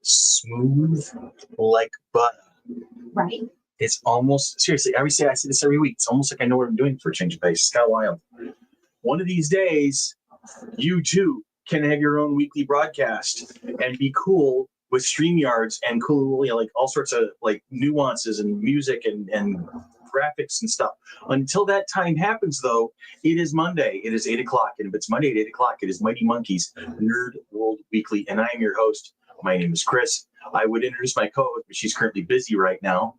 Smooth like butter. Right. It's almost, seriously, I say this every week. It's almost like I know what I'm doing for a change of pace. It's kind of wild. One of these days, you too can have your own weekly broadcast and be cool with StreamYards and cool, like all sorts of like nuances and music and graphics and stuff. Until that time happens, though, it is Monday. It is 8 o'clock. And if it's Monday at 8 o'clock, it is Mighty Monkeys Nerd World Weekly. And I am your host. My name is Chris. I would introduce my co-host, but she's currently busy right now.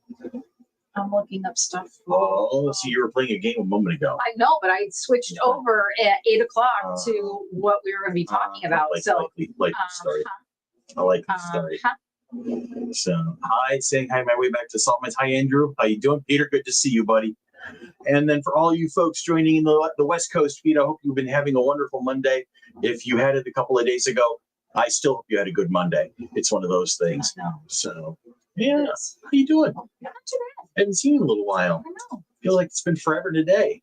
I'm looking up stuff. Oh, so you were playing a game a moment ago. I know, but I switched over at 8 o'clock to what we were going to be talking about. Like story. I like the story. So, saying hi my way back to Saltmans. Hi, Andrew. How you doing? Peter, good to see you, buddy. And then for all you folks joining in the West Coast feed, I hope you've been having a wonderful Monday. If you had it a couple of days ago, I still hope you had a good Monday. It's one of those things. So, yeah. How you doing? Not too bad. I haven't seen you in a little while. I know. I feel like it's been forever today.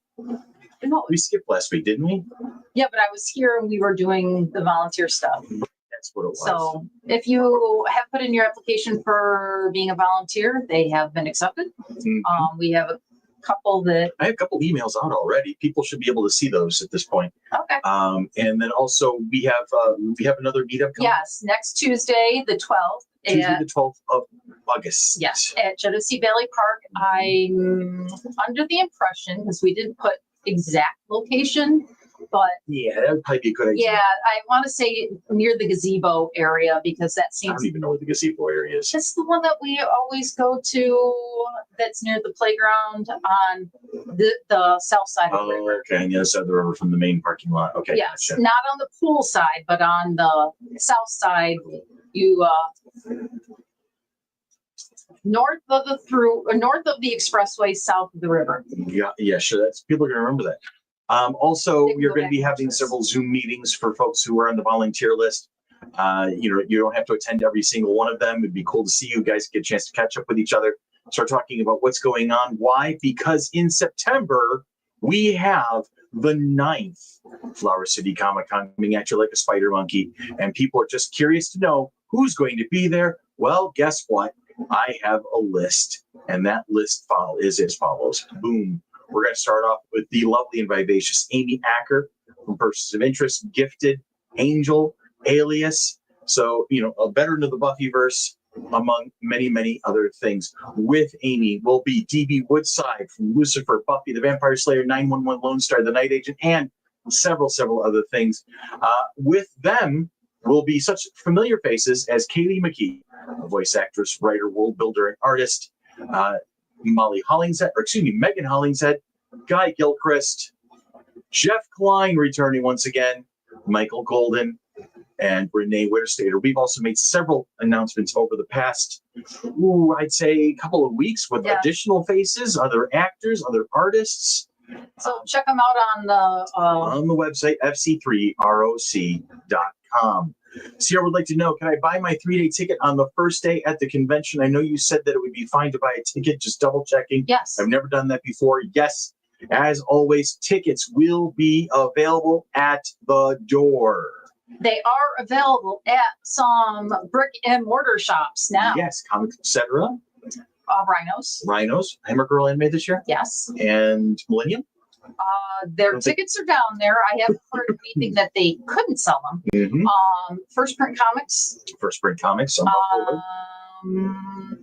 No. We skipped last week, didn't we? Yeah, but I was here and we were doing the volunteer stuff. That's what it was. So if you have put in your application for being a volunteer, they have been accepted. Mm-hmm. We have a couple that I have a couple emails out already. People should be able to see those at this point. Okay. And then also we have another meetup coming. Yes, next Tuesday, the 12th. Tuesday the 12th of August. Yes, at Genesee Valley Park. I'm under the impression, because we didn't put exact location, but yeah, that would probably be a good idea. yeah, I want to say near the gazebo area, because that I seems don't even know where the gazebo area is. that's the one that we always go to. That's near the playground on the south side of the river. Okay, on the other side of the river from the main parking lot. Okay. Yes, Gotcha. not on the pool side, but on the south side. You north of the expressway, south of the river. Yeah, sure. That's people are gonna remember that. Also, They can we're go going to back be and having watch several Zoom meetings for folks who are on the volunteer list. You don't have to attend every single one of them. It'd be cool to see you guys get a chance to catch up with each other, start talking about what's going on. Why? Because in September, we have the 9th Flower City Comic Con coming at you like a spider monkey. And people are just curious to know who's going to be there. Well, guess what? I have a list, and that list is as follows. Boom. We're going to start off with the lovely and vivacious Amy Acker from Persons of Interest, Gifted, Angel, Alias. So, a veteran of the Buffyverse, among many, many other things. With Amy will be D.B. Woodside from Lucifer, Buffy the Vampire Slayer, 911 Lone Star, The Night Agent, and several other things. With them will be such familiar faces as Kaylee McKee, a voice actress, writer, world builder, and artist. Megan Hollingshead, Guy Gilchrist, Jeff Klein returning once again, Michael Golden, and Renee Witterstater. We've also made several announcements over the past, I'd say a couple of weeks with additional faces, other actors, other artists. So check them out on the website, fc3roc.com. Sierra would like to know, can I buy my 3-day ticket on the first day at the convention? I know you said that it would be fine to buy a ticket, just double checking. Yes. I've never done that before. Yes. As always, tickets will be available at the door. They are available at some brick and mortar shops now. Yes, Comics, etc. Rhinos. Hammer Girl Anime this year. Yes. And Millennium. Their tickets are down there. I haven't heard anything that they couldn't sell them. Mm-hmm. First Print Comics. On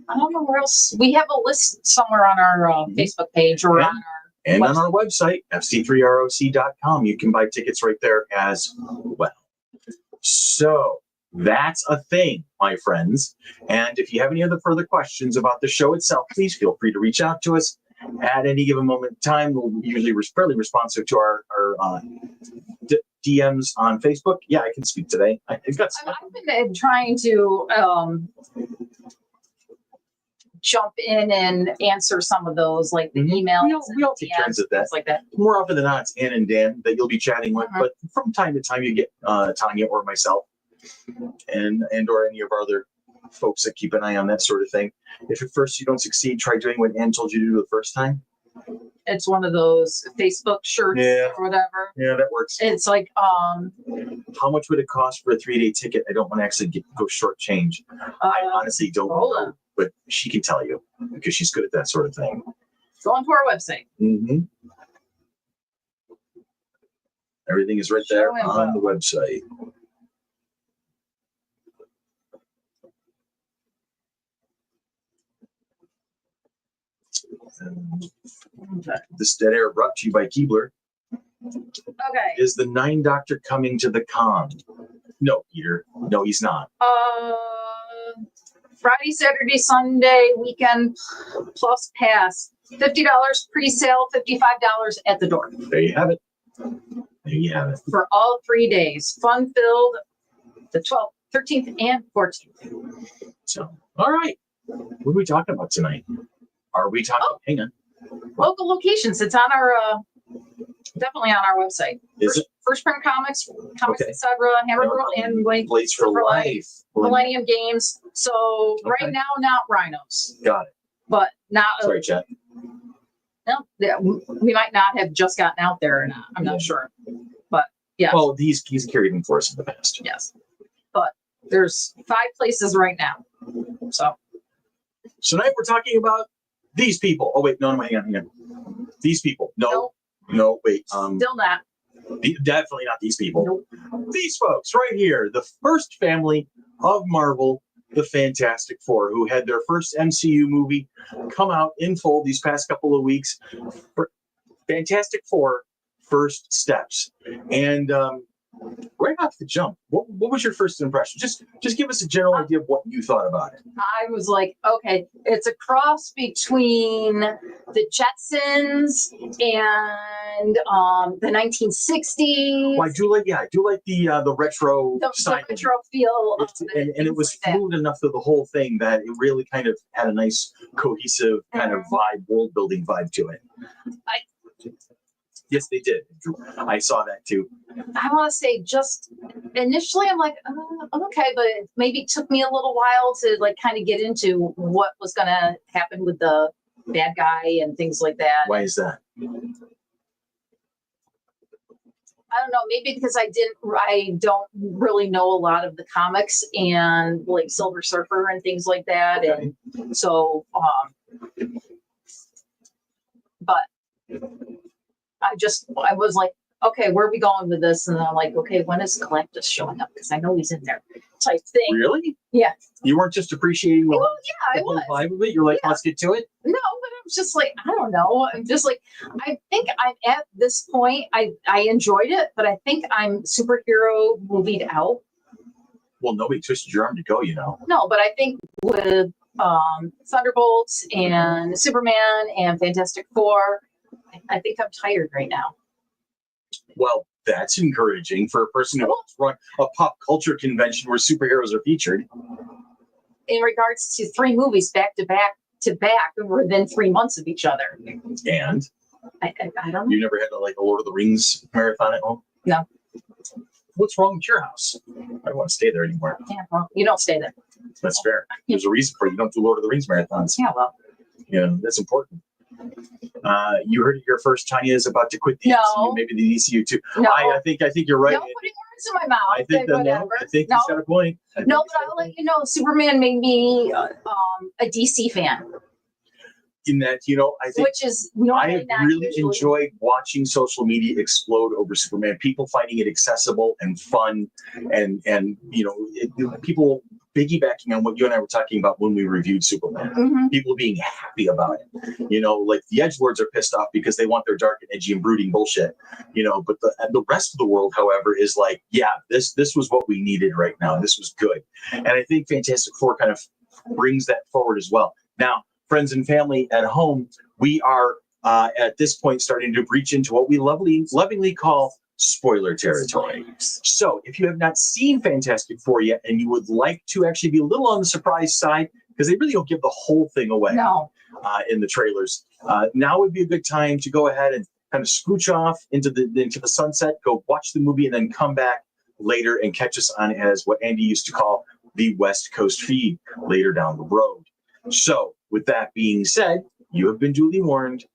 I don't know where else. We have a list somewhere on our Facebook page or on our website, fc3roc.com. You can buy tickets right there as well. So that's a thing, my friends. And if you have any other further questions about the show itself, please feel free to reach out to us at any given moment in time. We'll usually fairly responsive to our DMs on Facebook. Yeah, I can speak today. I've been trying to jump in and answer some of those, like the emails. We all take turns at that. Like that. More often than not, it's Ann and Dan that you'll be chatting with, but from time to time you get Tanya or myself, and or any of our other folks that keep an eye on that sort of thing. If at first you don't succeed, try doing what Ann told you to do the first time. It's one of those Facebook shirts Yeah. or whatever. Yeah, that works. It's like, How much would it cost for a 3-day ticket? I don't want to actually go short change. I honestly don't hold know, on. but she can tell you because she's good at that sort of thing. Go onto our website. Mm-hmm. Everything is right there Show on the info. website. This dead air brought to you by Keebler. Okay. Is the 9 Doctor coming to the con? No, Peter. No, he's not. Friday, Saturday, Sunday, weekend plus pass. $50 pre-sale, $55 at the door There you have it. There you have it. for all 3 days. Fun-filled, the 12th, 13th, and 14th. So, all right. What are we talking about tonight? Are we talking? Hang on. Local locations. It's on our, definitely on our website. Is it? First Print Comics, Okay. Etc., Hammer Girl, and Place for Life. Millennium Games. So Okay. right now, not Rhinos, Got it. but not. Sorry, Chet. No, we might not have just gotten out there or not. I'm not sure. But yes, Well, he's carried them for us in the past. yes. But there's 5 places right now. So So tonight we're talking about these people. Oh wait, no, hang on. These people. No, wait. still not. Definitely not these people. Nope. These folks right here, the first family of Marvel, the Fantastic Four, who had their first MCU movie come out in full these past couple of weeks. Fantastic Four, First Steps. And right off the jump, what was your first impression? Just give us a general idea of what you thought about it. I was like, okay, it's a cross between the Jetsons and the 1960s. Well, I do like the retro The style. retro feel. of it, And it was things like that. fluid enough through the whole thing that it really kind of had a nice cohesive kind of vibe, world building vibe to it. Yes, they did. I saw that too. I want to say just initially I'm like, okay, but it maybe took me a little while to like kind of get into what was going to happen with the bad guy and things like that. Why is that? I don't know, maybe because I don't really know a lot of the comics and like Silver Surfer and things like that. Okay. And so, but I was like, okay, where are we going with this? And I'm like, okay, when is Galactus showing up? Because I know he's in there type thing. Really? Yeah. You weren't just appreciating the Well, yeah, I whole was. vibe of it? You're like, Yeah. let's get to it? No, but I'm just like, I don't know. I'm just like, I think I'm at this point, I enjoyed it, but I think I'm superhero movied out. Well, nobody twisted your arm to go, you know. No, but I think with Thunderbolts and Superman and Fantastic Four, I think I'm tired right now. Well, that's encouraging for a person who helps run a pop culture convention where superheroes are featured. In regards to 3 movies back to back within 3 months of each other. And I don't know. you never had a Lord of the Rings marathon at home? No. What's wrong with your house? I don't want to stay there anymore. Yeah, well, you don't stay there. That's fair. There's a reason for it. You don't do Lord of the Rings marathons. Yeah, well. Yeah, that's important. You heard it here first. Tanya is about to quit the No. MCU, maybe the DCU too. No. I think you're right. Don't putting words in my mouth. I think whatever. I think No. he's got a point. No, but I'll let you know, Superman made me a DC fan, In that, I think which is I normally have not really usually. enjoyed watching social media explode over Superman. People finding it accessible and fun, and people piggybacking on what you and I were talking about when we reviewed Superman. Mhm. People being happy about it. Like the edgelords are pissed off because they want their dark and edgy and brooding bullshit. But the rest of the world, however, is like, yeah, this was what we needed right now. This was good, and I think Fantastic Four kind of brings that forward as well. Now, friends and family at home, we are at this point starting to breach into what we lovingly call spoiler territory. So if you have not seen Fantastic Four yet and you would like to actually be a little on the surprise side, because they really don't give the whole thing away No. in the trailers, now would be a good time to go ahead and kind of scooch off into the sunset, go watch the movie, and then come back later and catch us on as what Andy used to call the West Coast feed later down the road. So with that being said, You have been duly warned.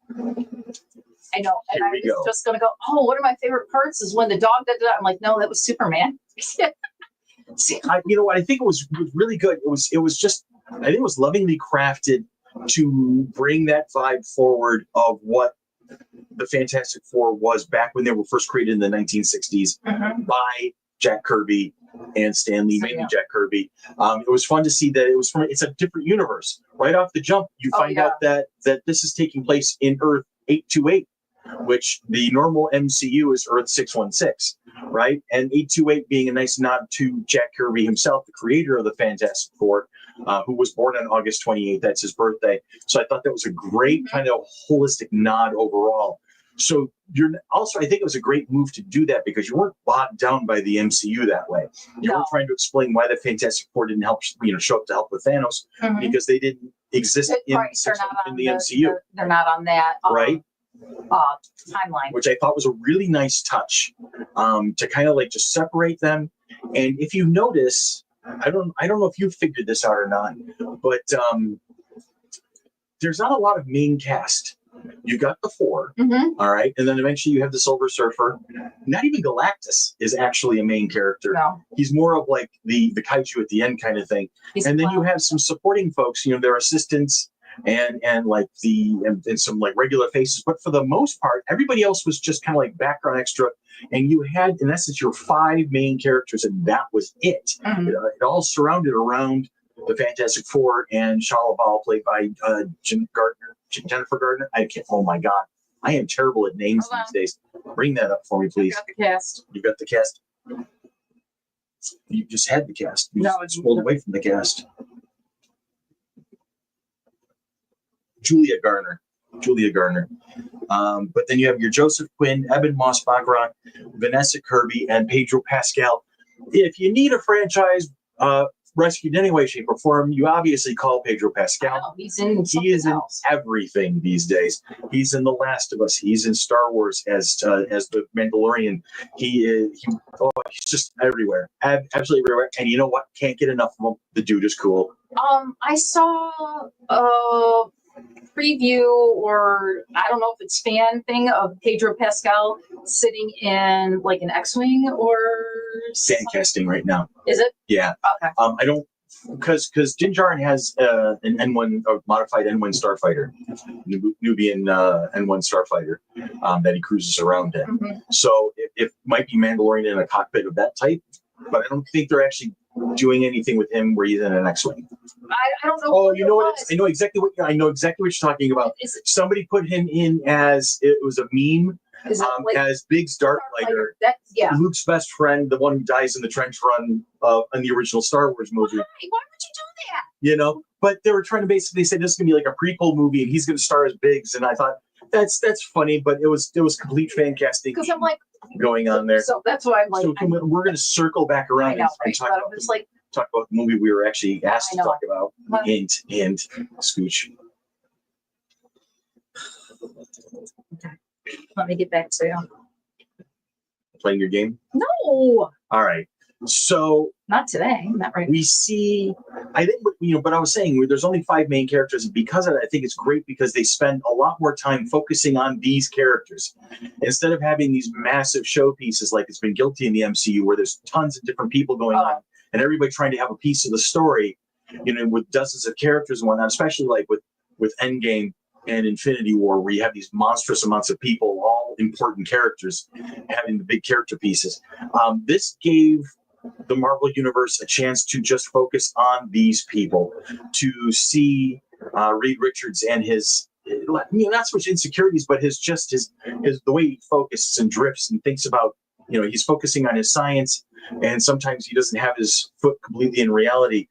I know. And Here I we was go. just going to go, oh, one of my favorite parts is when the dog did that. I'm like, no, that was Superman. See, You know what? I think it was really good. It was just, I think it was lovingly crafted to bring that vibe forward of what the Fantastic Four was back when they were first created in the 1960s by Jack Kirby and Stan Lee, mainly Jack Kirby. It was fun to see that it's a different universe. Right off the jump, you find out that this is taking place in Earth 828, which the normal MCU is Earth 616, right? And 828 being a nice nod to Jack Kirby himself, the creator of the Fantastic Four, who was born on August 28th. That's his birthday. So I thought that was a great kind of holistic nod overall. So I think it was a great move to do that because you weren't bogged down by the MCU that way. You weren't trying to explain why the Fantastic Four didn't show up to help with Thanos because they didn't exist in the MCU. They're not on that. Right. Timeline, which I thought was a really nice touch to kind of like just separate them. And if you notice, I don't know if you figured this out or not, but there's not a lot of main cast. You got the four, all right, and then eventually you have the Silver Surfer. Not even Galactus is actually a main character. No. He's more of like the kaiju at the end kind of thing. And then you have some supporting folks, their assistants and some like regular faces, but for the most part everybody else was just kind of like background extra, and you had in essence your 5 main characters and that was it. It all surrounded around the Fantastic Four and Shia LaBeouf, played by Jennifer Gardner. I can't, oh my god, I am terrible at names these days. Bring that up for me, please. Got the cast. You got the cast. You just had the cast. You just pulled away from the cast. Julia Garner. But then you have your Joseph Quinn, Eben Moss-Bachrach, Vanessa Kirby, and Pedro Pascal. If you need a franchise rescued in any way, shape, or form, you obviously call Pedro Pascal. He is in everything these days. He's in The Last of Us. He's in Star Wars as the Mandalorian. He's just everywhere, absolutely everywhere. And you know what? Can't get enough of him. The dude is cool. I saw preview, or I don't know if it's fan thing, of Pedro Pascal sitting in like an X-wing or fan casting right now. Is it? Yeah. Okay. I don't, because Din Djarin has an N1, a modified N1 starfighter, Nubian N1 starfighter that he cruises around in. So it might be Mandalorian in a cockpit of that type, but I don't think they're actually doing anything with him where he's in an X-wing. I don't know. Oh, you know what? I know exactly what you're talking about. Somebody put him in as, it was a meme, as Biggs Darklighter. Luke's best friend, the one who dies in the trench run in the original Star Wars movie. Why would you do that? But they were trying to basically say this is going to be like a prequel movie and he's going to star as Biggs, and I thought that's funny, but it was complete fan casting. Because I'm like, going on there. So that's why I'm like, so we're going to circle back around and talk about the movie we were actually asked to talk about. And Scooch. Okay. Let me get back to you. Playing your game? No. All right. So not today. Not right. We see, I think, but I was saying there's only 5 main characters, and because of that, I think it's great because they spend a lot more time focusing on these characters instead of having these massive showpieces like it's been guilty in the MCU, where there's tons of different people going on and everybody trying to have a piece of the story, with dozens of characters and whatnot, especially like with Endgame and Infinity War, where you have these monstrous amounts of people, all important characters, having the big character pieces. This gave the Marvel Universe a chance to just focus on these people, to see Reed Richards and his, not so much insecurities, but his the way he focuses and drifts and thinks about, he's focusing on his science, and sometimes he doesn't have his foot completely in reality.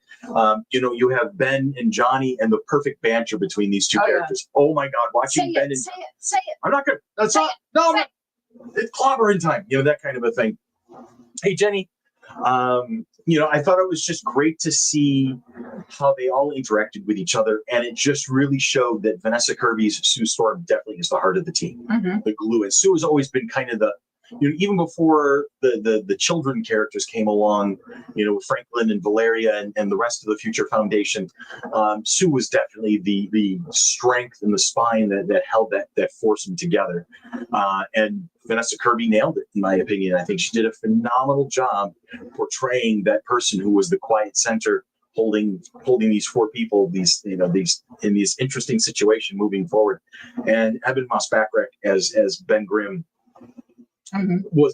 You have Ben and Johnny and the perfect banter between these two characters. Yeah. Oh my God, watching Ben and say it. I'm not gonna. That's not. No, it's clobbering time. That kind of a thing. Hey, Jenny. I thought it was just great to see how they all interacted with each other, and it just really showed that Vanessa Kirby's Sue Storm definitely is the heart of the team, the glue. And Sue has always been kind of even before the children characters came along, with Franklin and Valeria and the rest of the Future Foundation, Sue was definitely the strength and the spine that held that forced them together. And Vanessa Kirby nailed it, in my opinion. I think she did a phenomenal job portraying that person who was the quiet center, holding these four people, these in this interesting situation moving forward. And Eben Moss-Bachrach as Ben Grimm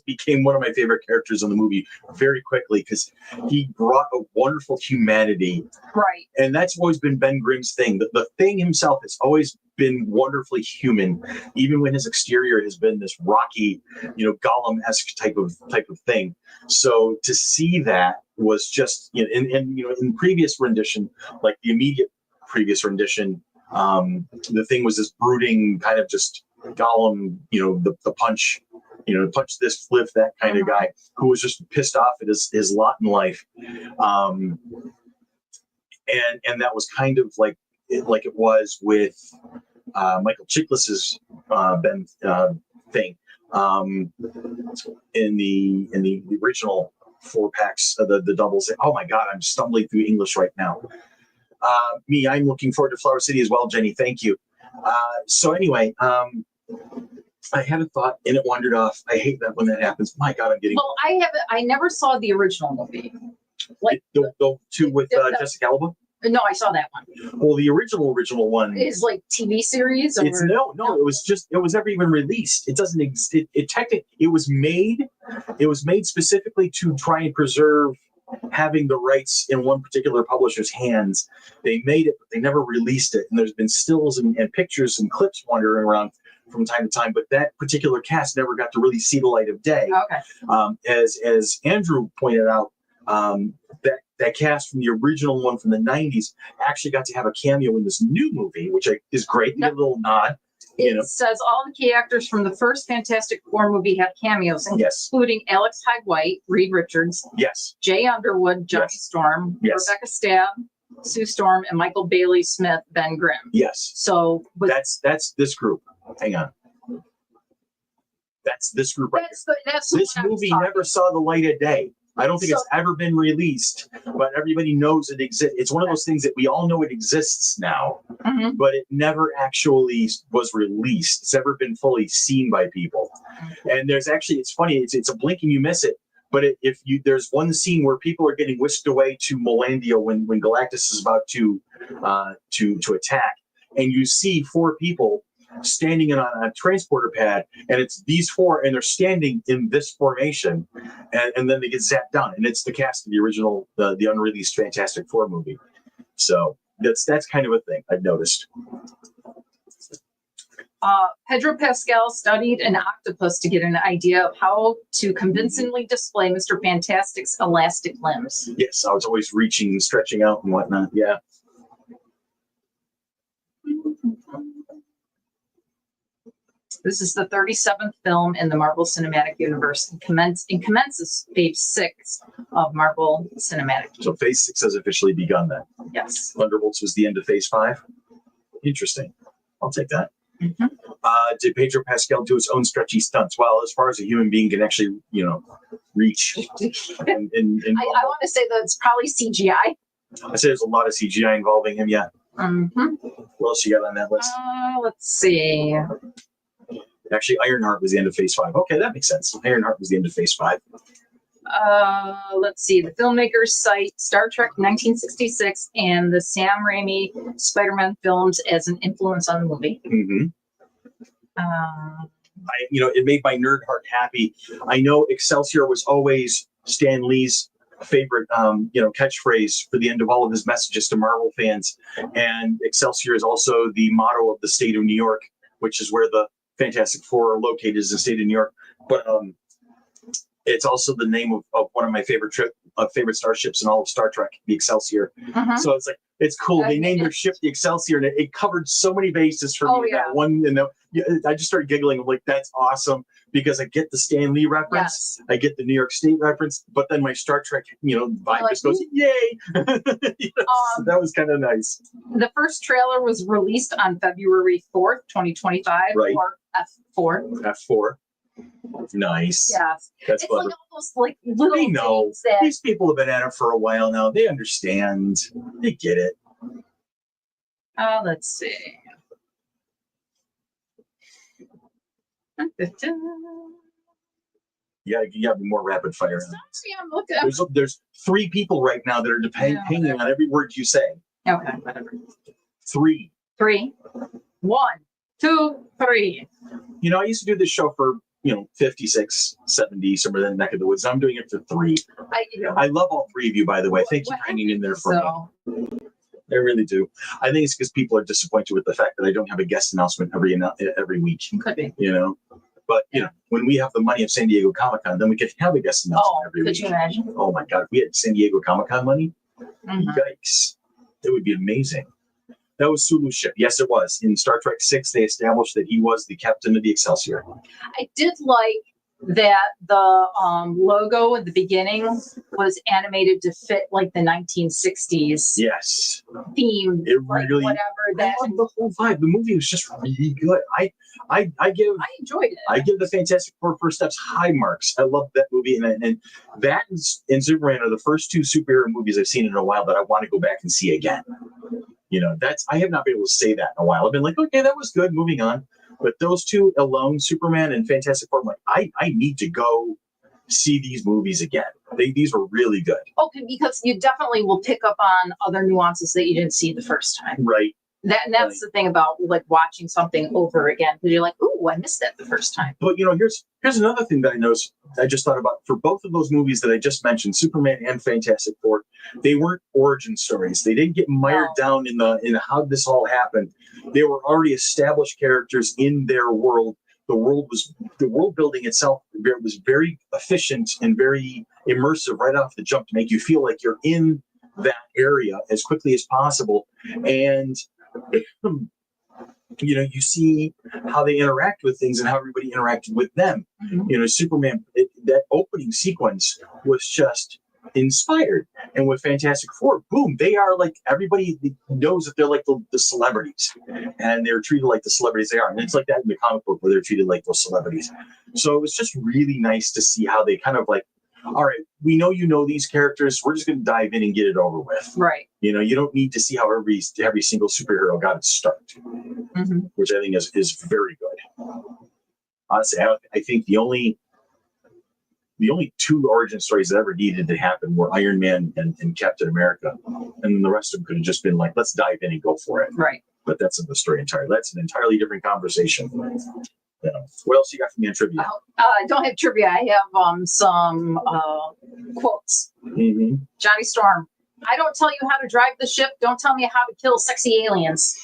became one of my favorite characters in the movie very quickly, because he brought a wonderful humanity. Right. And that's always been Ben Grimm's thing. The thing himself has always been wonderfully human, even when his exterior has been this rocky, Gollum-esque type of thing. So to see that was just, in previous rendition, like the immediate previous rendition, the thing was this brooding kind of just Gollum, the punch, punch this, flip that kind of guy who was just pissed off at his lot in life. And that was kind of like it was with Michael Chiklis's Ben thing in the original 4-packs, the doubles. Oh my God, I'm stumbling through English right now. I'm looking forward to Flower City as well, Jenny. Thank you. So anyway, I had a thought and it wandered off. I hate that when that happens. My God, I'm getting. Well, I never saw the original movie. Like the two with Jessica Alba. No, I saw that one. Well, the original one is like TV series. Or? It's no. It was never even released. It doesn't exist. It was made specifically to try and preserve having the rights in one particular publisher's hands. They made it, but they never released it. And there's been stills and pictures and clips wandering around from time to time, but that particular cast never got to really see the light of day. Okay. As Andrew pointed out, that cast from the original one from the 90s actually got to have a cameo in this new movie, which is great. Yep. A little nod. It says all the key actors from the first Fantastic Four movie have cameos, including Alex Hyde White, Reed Richards, Jay Underwood, Johnny Storm, Rebecca Stabb, Sue Storm, and Michael Bailey Smith, Ben Grimm. Yes. So that's this group. Hang on. That's this group right that's this movie never saw the light of day. I don't think it's ever been released, but everybody knows it exists. It's one of those things that we all know it exists now, but it never actually was released. It's never been fully seen by people. And there's actually, it's funny, it's a blink and you miss it. But there's one scene where people are getting whisked away to Molandia when Galactus is about to attack, and you see four people standing on a transporter pad, and it's these four, and they're standing in this formation, and then they get zapped down, and it's the cast of the original, the unreleased Fantastic Four movie. So that's kind of a thing I've noticed. Pedro Pascal studied an octopus to get an idea of how to convincingly display Mr. Fantastic's elastic limbs. Yes, I was always reaching and stretching out and whatnot. Yeah. This is the 37th film in the Marvel Cinematic Universe and commences Phase 6 of Marvel Cinematic. So Phase 6 has officially begun then? Yes. Thunderbolts was the end of Phase 5? Interesting. I'll take that. Did Pedro Pascal do his own stretchy stunts? Well, as far as a human being can actually, reach. I want to say that it's probably CGI. I say there's a lot of CGI involving him, yeah. What else you got on that list? Let's see. Actually, Ironheart was the end of Phase 5. Okay, that makes sense. Ironheart was the end of Phase 5. Let's see. The filmmakers cite Star Trek 1966 and the Sam Raimi Spider-Man films as an influence on the movie. It made my nerd heart happy. I know Excelsior was always Stan Lee's favorite, catchphrase for the end of all of his messages to Marvel fans. And Excelsior is also the motto of the state of New York, which is where the Fantastic Four are located, is the state of New York. But it's also the name of one of my favorite starships in all of Star Trek, the Excelsior. So it's cool. They named their ship the Excelsior, and it covered so many bases for me. That one, I just started giggling. I'm like, that's awesome, because I get the Stan Lee reference, I get the New York State reference, but then my Star Trek, vibe just goes, yay! So that was kind of nice. The first trailer was released on February 4th, 2025, right. or F4. F4. Nice. Yes. That's It's clever. like all those like little They know. things that These people have been at it for a while now. They understand. They get it. let's see. Yeah, you got to be more rapid fire. See, I'm looking. There's 3 people right now that are hanging on every word you say. Okay, whatever. 3. 3. 1, 2, 3. You know, I used to do this show for 56, 70, somewhere in the neck of the woods. I'm doing it for 3. I love all 3 of you, by the way. Thank you for hanging in there for me. I really do. I think it's because people are disappointed with the fact that I don't have a guest announcement every week. Could be. But when we have the money of San Diego Comic-Con, then we could have a guest announcement every week. Could you imagine? Oh my God, if we had San Diego Comic-Con money, yikes. It would be amazing. That was Sulu's ship. Yes, it was. In Star Trek VI, they established that he was the captain of the Excelsior. I did like that the logo at the beginning was animated to fit like the 1960s theme. It like really, whatever that. I love the whole vibe. The movie was just really good. I enjoyed it. I give the Fantastic Four First Steps high marks. I love that movie, and that and Superman are the first 2 superhero movies I've seen in a while that I want to go back and see again. I have not been able to say that in a while. I've been like, okay, that was good, moving on. But those 2 alone, Superman and Fantastic Four, I'm like, I need to go see these movies again. These were really good. Okay, because you definitely will pick up on other nuances that you didn't see the first time. Right. That's the thing about like watching something over again, because you're like, "Ooh, I missed that the first time." But here's another thing that I noticed. I just thought about for both of those movies that I just mentioned, Superman and Fantastic Four. They weren't origin stories. They didn't get mired down in how this all happened. They were already established characters in their world. The world building itself was very efficient and very immersive right off the jump to make you feel like you're in that area as quickly as possible. And you see how they interact with things and how everybody interacted with them. Superman, that opening sequence was just inspired. And with Fantastic Four, boom, they are like, everybody knows that they're like the celebrities, and they're treated like the celebrities they are. And it's like that in the comic book where they're treated like those celebrities. So it was just really nice to see how they kind of like, all right, we know these characters. We're just going to dive in and get it over with. Right. You don't need to see how every single superhero got its start, which I think is very good. Honestly, I think the only 2 origin stories that ever needed to happen were Iron Man and Captain America, and then the rest of them could have just been like, let's dive in and go for it. Right. But that's the story entirely. That's an entirely different conversation. What else you got for me on trivia? I don't have trivia. I have some quotes. Johnny Storm. I don't tell you how to drive the ship. Don't tell me how to kill sexy aliens.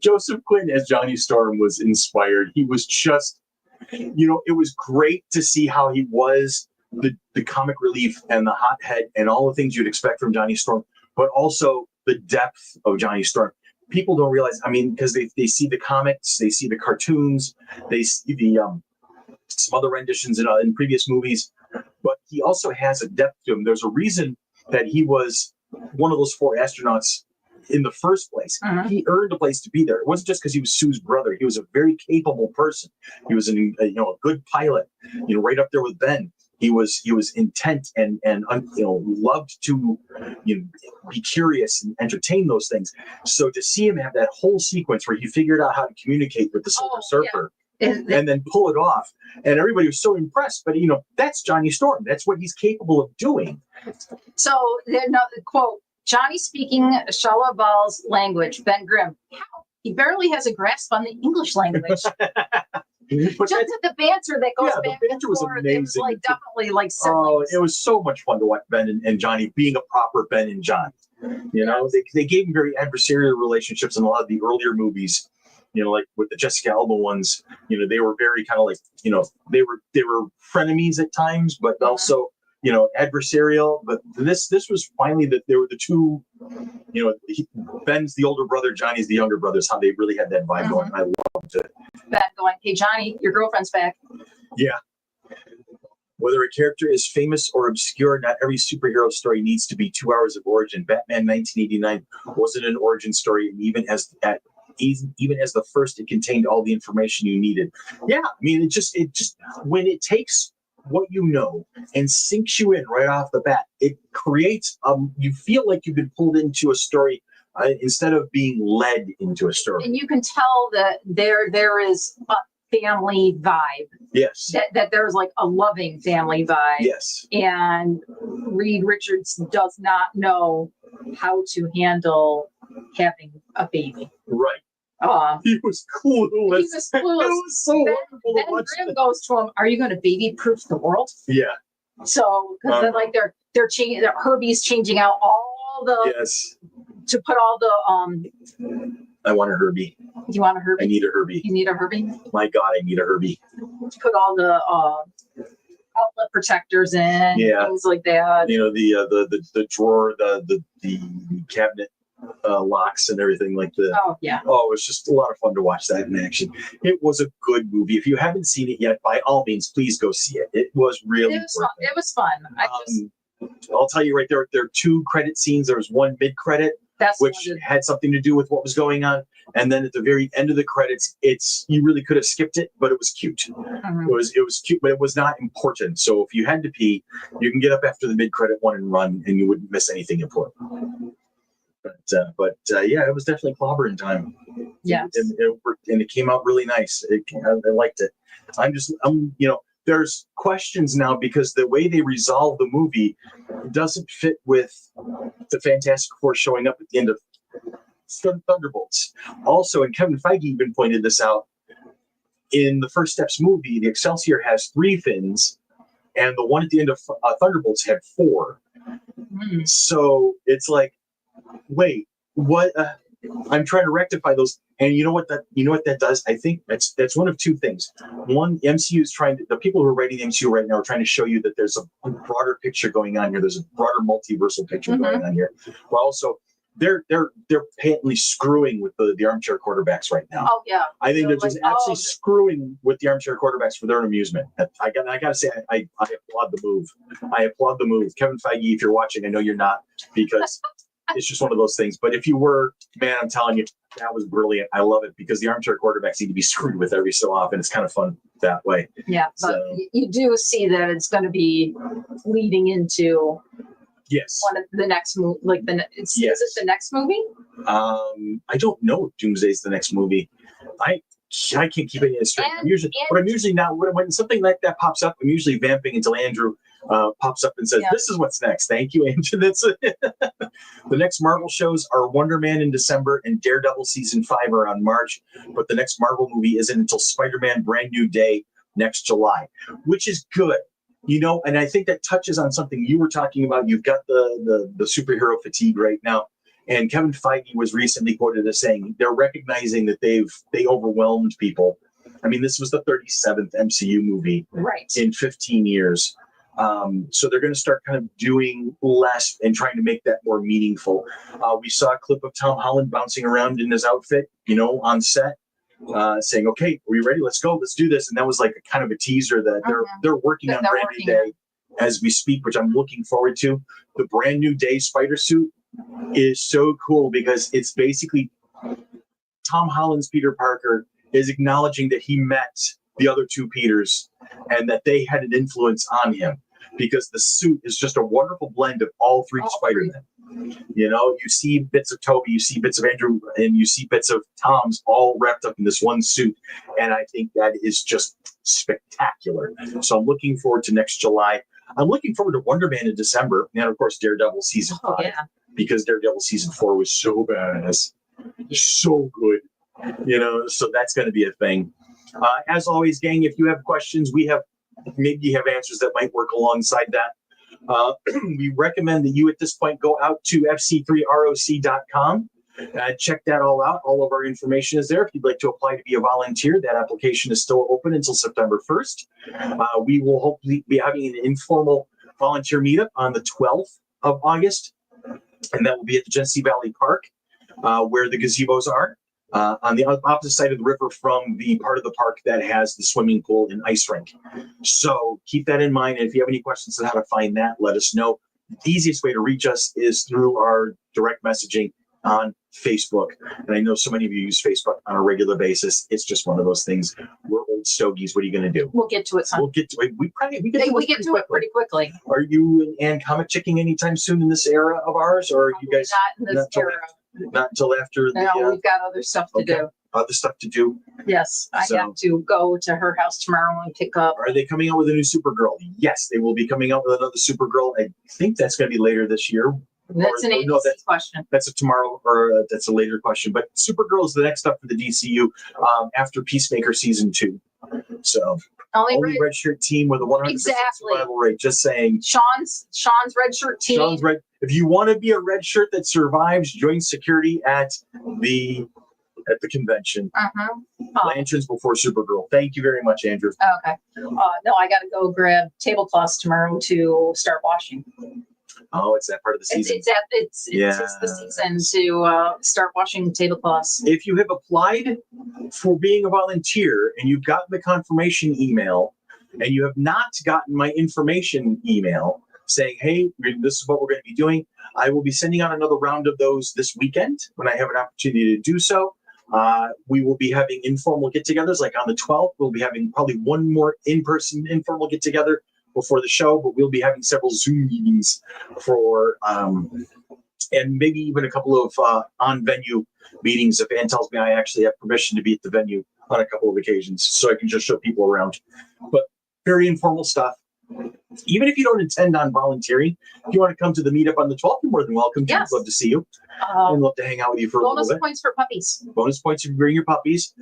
Joseph Quinn as Johnny Storm was inspired. He was just, it was great to see how he was the comic relief and the hothead and all the things you'd expect from Johnny Storm, but also the depth of Johnny Storm. People don't realize, because they see the comics, they see the cartoons, they see the some other renditions in previous movies, but he also has a depth to him. There's a reason that he was one of those 4 astronauts in the first place. He earned a place to be there. It wasn't just because he was Sue's brother. He was a very capable person. He was a good pilot, right up there with Ben. He was intent and loved to be curious and entertain those things. So to see him have that whole sequence where he figured out how to communicate with the Silver Surfer and then pull it off, and everybody was so impressed. But that's Johnny Storm. That's what he's capable of doing. So another quote: Johnny speaking Shalabal's language. Ben Grimm. How? He barely has a grasp on the English language. But just the banter that goes back and forth, it was like definitely like siblings. It was so much fun to watch Ben and Johnny being a proper Ben and Johnny. They gave him very adversarial relationships in a lot of the earlier movies. Like with the Jessica Alba ones, they were very kind of like, they were frenemies at times, but also adversarial. But this was finally that there were the 2. Ben's the older brother, Johnny's the younger brother. Is how they really had that vibe going. I loved it. Ben going, hey Johnny, your girlfriend's back. Yeah. Whether a character is famous or obscure, not every superhero story needs to be 2 hours of origin. Batman 1989 wasn't an origin story, and even even as the first, it contained all the information you needed. Yeah, I mean, it just when it takes what you know and sinks you in right off the bat, it creates you feel like you've been pulled into a story instead of being led into a story. And you can tell that there is a family vibe. Yes. That there's like a loving family vibe. Yes. And Reed Richards does not know how to handle having a baby. Right. He was clueless. He was clueless. It was so wonderful then to watch. Grim goes to him, "Are you going to baby-proof the world?" Yeah. So, because they're changing, Herbie's changing out all the to put all the I want a Herbie. You want a Herbie? I need a Herbie. You need a Herbie? My God, I need a Herbie. To put all the outlet protectors in, things like that. You know, the drawer, the cabinet locks and everything like that. Oh yeah. Oh, it's just a lot of fun to watch that in action. It was a good movie. If you haven't seen it yet, by all means, please go see it. It was really fun. It was fun. I'll tell you right there. There are 2 credit scenes. There was one mid-credit, which had something to do with what was going on, and then at the very end of the credits, you really could have skipped it, but it was cute. Mm-hmm. It was cute, but it was not important. So if you had to pee, you can get up after the mid-credit one and run, and you wouldn't miss anything important. But yeah, it was definitely clobbering time. Yeah, and it came out really nice. I liked it. There's questions now because the way they resolve the movie doesn't fit with the Fantastic Four showing up at the end of Thunderbolts. Also, and Kevin Feige even pointed this out, in the First Steps movie, the Excelsior has 3 fins, and the one at the end of Thunderbolts had 4. Mm. So it's like, wait, what? I'm trying to rectify those. And you know what that does? I think that's one of 2 things. One, MCU is the people who are writing the MCU right now are trying to show you that there's a broader picture going on here. There's a broader multiversal picture going on here. But also, they're patently screwing with the armchair quarterbacks right now. Oh yeah. I think they're just absolutely screwing with the armchair quarterbacks for their own amusement. I gotta say, I applaud the move. I applaud the move. Kevin Feige, if you're watching, I know you're not, because it's just one of those things. But if you were, man, I'm telling you, that was brilliant. I love it because the armchair quarterbacks need to be screwed with every so often. It's kind of fun that way. Yeah, but you do see that it's going to be leading into one of the next movie. Is it the next movie? I don't know if Doomsday's the next movie. I can't keep it in straight. I'm usually now when something like that pops up, I'm usually vamping until Andrew pops up and says, "This is what's next." Thank you, Andrew. That's it. The next Marvel shows are Wonder Man in December and Daredevil season 5 around March, but the next Marvel movie isn't until Spider-Man: Brand New Day next July, which is good. And I think that touches on something you were talking about. You've got the superhero fatigue right now. And Kevin Feige was recently quoted as saying they're recognizing that they overwhelmed people. I mean, this was the 37th MCU movie in 15 years. So they're going to start kind of doing less and trying to make that more meaningful. We saw a clip of Tom Holland bouncing around in his outfit, on set, saying, "Okay, are we ready? Let's go. Let's do this." And that was like a kind of a teaser that they're working on Brand New Day as we speak, which I'm looking forward to. The Brand New Day spider suit is so cool because it's basically Tom Holland's Peter Parker is acknowledging that he met the other 2 Peters and that they had an influence on him, because the suit is just a wonderful blend of all 3 Spider-Men. You see bits of Toby, you see bits of Andrew, and you see bits of Tom's all wrapped up in this one suit. And I think that is just spectacular. So I'm looking forward to next July. I'm looking forward to Wonder Man in December. And of course, Daredevil season 5, because Daredevil season 4 was so badass, so good. So that's going to be a thing. As always, gang, if you have questions, maybe you have answers that might work alongside that. We recommend that you at this point go out to fc3roc.com and check that all out. All of our information is there. If you'd like to apply to be a volunteer, that application is still open until September 1st. We will hopefully be having an informal volunteer meetup on the 12th of August, and that will be at the Genesee Valley Park, where the gazebos are. On the opposite side of the river from the part of the park that has the swimming pool and ice rink. So keep that in mind. And if you have any questions on how to find that, let us know. The easiest way to reach us is through our direct messaging on Facebook. And I know so many of you use Facebook on a regular basis. It's just one of those things. We're old stogies. What are you going to do? We'll get to it. We'll get to it. We get to it pretty quickly. Are you and comic checking anytime soon in this era of ours, or are you guys not in this era? Not until after. No, we've got other stuff to do. Other stuff to do. Yes, I have to go to her house tomorrow and pick up. Are they coming out with a new Supergirl? Yes, they will be coming out with another Supergirl. I think that's going to be later this year. That's an ABC question. That's a tomorrow, or that's a later question. But Supergirl is the next up for the DCU after Peacemaker season 2. So only red shirt team with a 100% survival rate. Just saying. Sean's red shirt team. Sean's red. If you want to be a red shirt that survives, join security at the convention. Lanterns before Supergirl. Thank you very much, Andrew. Okay. No, I got to go grab tablecloths tomorrow to start washing. Oh, it's that part of the season. It's the season to start washing tablecloths. If you have applied for being a volunteer and you've gotten the confirmation email and you have not gotten my information email saying, hey, this is what we're going to be doing, I will be sending out another round of those this weekend when I have an opportunity to do so. We will be having informal get-togethers. Like on the 12th, we'll be having probably one more in-person informal get-together before the show, but we'll be having several Zoom meetings for, and maybe even a couple of on-venue meetings if Ann tells me I actually have permission to be at the venue on a couple of occasions, so I can just show people around. But very informal stuff. Even if you don't intend on volunteering, if you want to come to the meetup on the 12th, you're more than welcome to. Yes. I'd love to see you. I'd love to hang out with you for a little bit. Bonus points for puppies. Bonus points if you bring your puppies.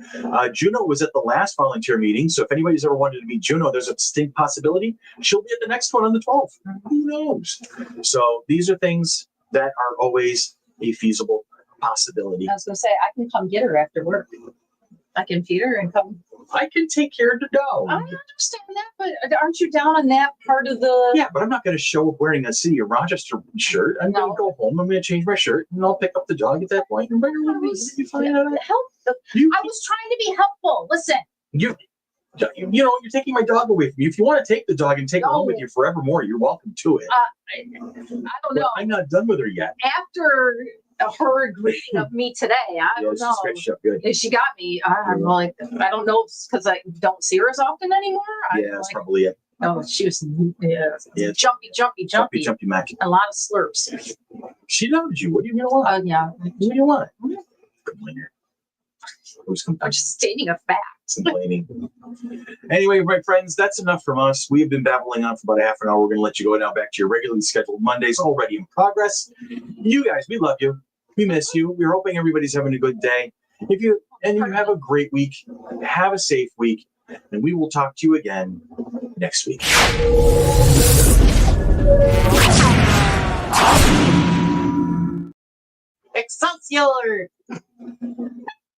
Juno was at the last volunteer meeting, so if anybody's ever wanted to meet Juno, there's a distinct possibility she'll be at the next one on the 12th. Who knows? So these are things that are always a feasible possibility. I was going to say, I can come get her after work. I can feed her and come. I can take care of the dog. I understand that, but aren't you down on that part of the... Yeah, but I'm not going to show up wearing a City of Rochester shirt. I'm going to go home. I'm going to change my shirt, and I'll pick up the dog at that point. And bring her with me. I was trying to be helpful. Listen. You know, you're taking my dog away from me. If you want to take the dog and take her home with you forevermore, you're welcome to it. I don't know. I'm not done with her yet. After her greeting of me today, I don't know. If she got me, I'm like, I don't know, because I don't see her as often anymore. That's probably it. Oh, she was jumpy, Mac. A lot of slurps. She loves you. What do you want? Yeah. What do you want? Complainer. I'm just stating a fact. Complaining. Anyway, my friends, that's enough from us. We have been babbling on for about a half an hour. We're going to let you go now back to your regularly scheduled Mondays, already in progress. You guys, we love you. We miss you. We're hoping everybody's having a good day. If you have a great week, have a safe week, and we will talk to you again next week. Excelsior!